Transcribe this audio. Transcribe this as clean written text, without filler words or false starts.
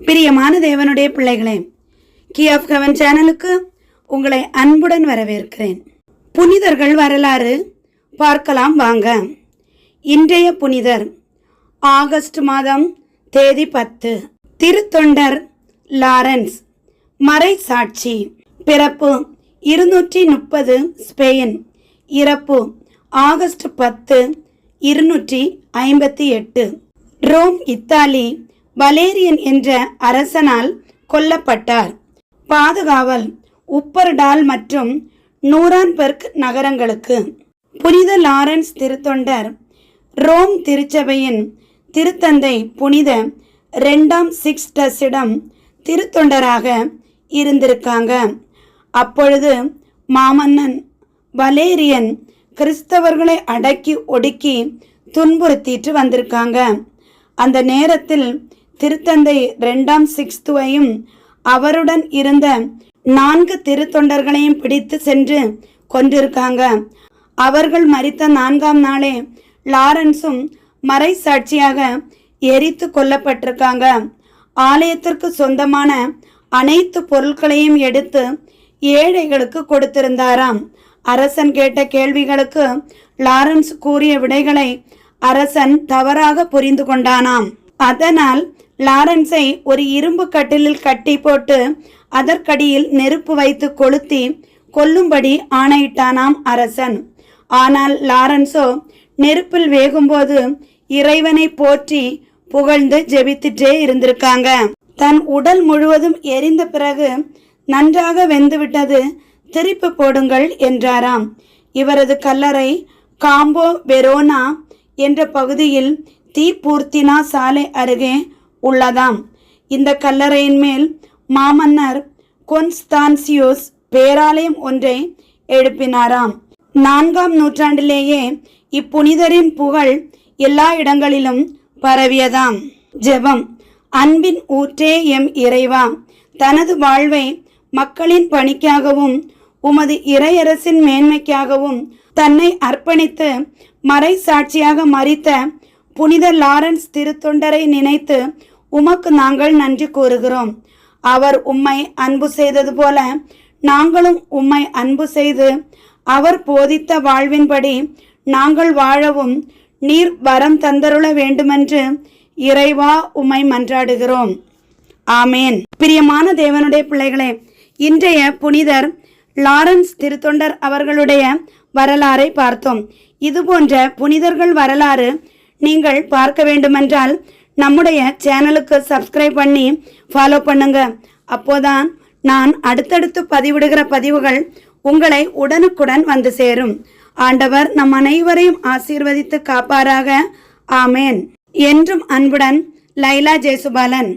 பிரியமான தேவனுடைய பிள்ளைகளே, கீ ஆஃப் ஹெவன் சேனலுக்கு உங்களை அன்புடன் வரவேற்கிறேன். புனிதர்கள் வரலாறு பார்க்கலாம் வாங்க. இன்றைய புனிதர் ஆகஸ்ட் மாதம் தேதி 10. திருத்தொண்டர் லாரன்ஸ். மறை சாட்சி. பிறப்பு 230 ஸ்பெயின். இறப்பு ஆகஸ்ட் 10 258 ரோம் இத்தாலி. வலேரியன் என்ற அரசனால் கொல்லப்பட்டார். பாதுகாவல் உப்பர்டால் மற்றும் நூரான்பெர்க் நகரங்களுக்கு. புனித லாரன்ஸ் திருத்தொண்டர் ரோம் திருச்சபையின் திருத்தந்தை புனித 2ஆம் சிக்ஸ்டஸிடம் திருத்தொண்டராக இருந்திருக்காங்க. அப்பொழுது மாமன்னன் வலேரியன் கிறிஸ்தவர்களை அடக்கி ஒடுக்கி துன்புறுத்திட்டு வந்திருக்காங்க. அந்த நேரத்தில் திருத்தந்தை 2ஆம் சிக்ஸ்துவையும் அவருடன் இருந்த 4 திருத்தொண்டர்களையும் பிடித்து சென்று கொண்டிருக்காங்க. அவர்கள் மரித்த 4ஆம் நாளே லாரன்ஸும் மறை சாட்சியாக எரித்து கொல்லப்பட்டிருக்காங்க. ஆலயத்திற்கு சொந்தமான அனைத்து பொருட்களையும் எடுத்து ஏழைகளுக்கு கொடுத்திருந்தாராம். அரசன் கேட்ட கேள்விகளுக்கு லாரன்ஸ் கூறிய விடைகளை அரசன் தவறாக புரிந்து கொண்டானாம். அதனால் லாரன்ஸை ஒரு இரும்பு கட்டிலில் கட்டி போட்டு அதற்கடியில் நெருப்பு வைத்து கொளுத்தி கொல்லும்படி ஆணையிட்டானாம் அரசன். ஆனால் லாரன்ஸோ நெருப்பில் வேகும்போது இறைவனை போற்றி புகழ்ந்து ஜெபித்துட்டே இருந்திருக்காங்க. தன் உடல் முழுவதும் எரிந்த பிறகு நன்றாக வெந்துவிட்டது, திருப்பி போடுங்கள் என்றாராம். இவரது கல்லறை காம்போ வெரோனா என்ற பகுதியில் தீபூர்த்தினா சாலை அருகே உள்ளதாம். இந்த கல்லறையின் மேல் மாமன்னர் கொன்ஸ்டான்சியோஸ் பேராலயம் ஒன்றை எழுப்பினாராம். 4ஆம் நூற்றாண்டிலேயே இப்புனிதரின் புகழ் எல்லா இடங்களிலும் பரவியதாம். ஜெபம். அன்பின் ஊற்றே எம் இறைவா, தனது வாழ்வை மக்களின் பணிக்காகவும் உமது இறையரசின் மேன்மைக்காகவும் தன்னை அர்ப்பணித்து மறை சாட்சியாக மரித்த புனித லாரன்ஸ் திருத்தொண்டரை நினைத்து உமக்கு நாங்கள் நன்றி கூறுகிறோம். அவர் உம்மை அன்பு செய்தது போல நாங்களும் உம்மை அன்பு செய்து அவர் போதித்த வாழ்வின்படி நாங்கள் வாழவும் நீர் வரம் தந்தருள வேண்டுமென்று இறைவா உம்மை மன்றாடுகிறோம். ஆமேன். பிரியமான தேவனுடைய பிள்ளைகளே, இன்றைய புனிதர் லாரன்ஸ் திருத்தொண்டர் அவர்களுடைய வரலாறை பார்த்தோம். இதுபோன்ற புனிதர்கள் வரலாறு நீங்கள் பார்க்க வேண்டுமென்றால் நம்முடைய சேனலுக்கு சப்ஸ்கிரைப் பண்ணி ஃபாலோ பண்ணுங்க. அப்போதான் நான் அடுத்தடுத்து பதிவிடுகிற பதிவுகள் உங்களை உடனுக்குடன் வந்து சேரும். ஆண்டவர் நம் அனைவரையும் ஆசீர்வதித்து காப்பாராக. ஆமேன். என்றும் அன்புடன் லைலா ஜெயசுபாலன்.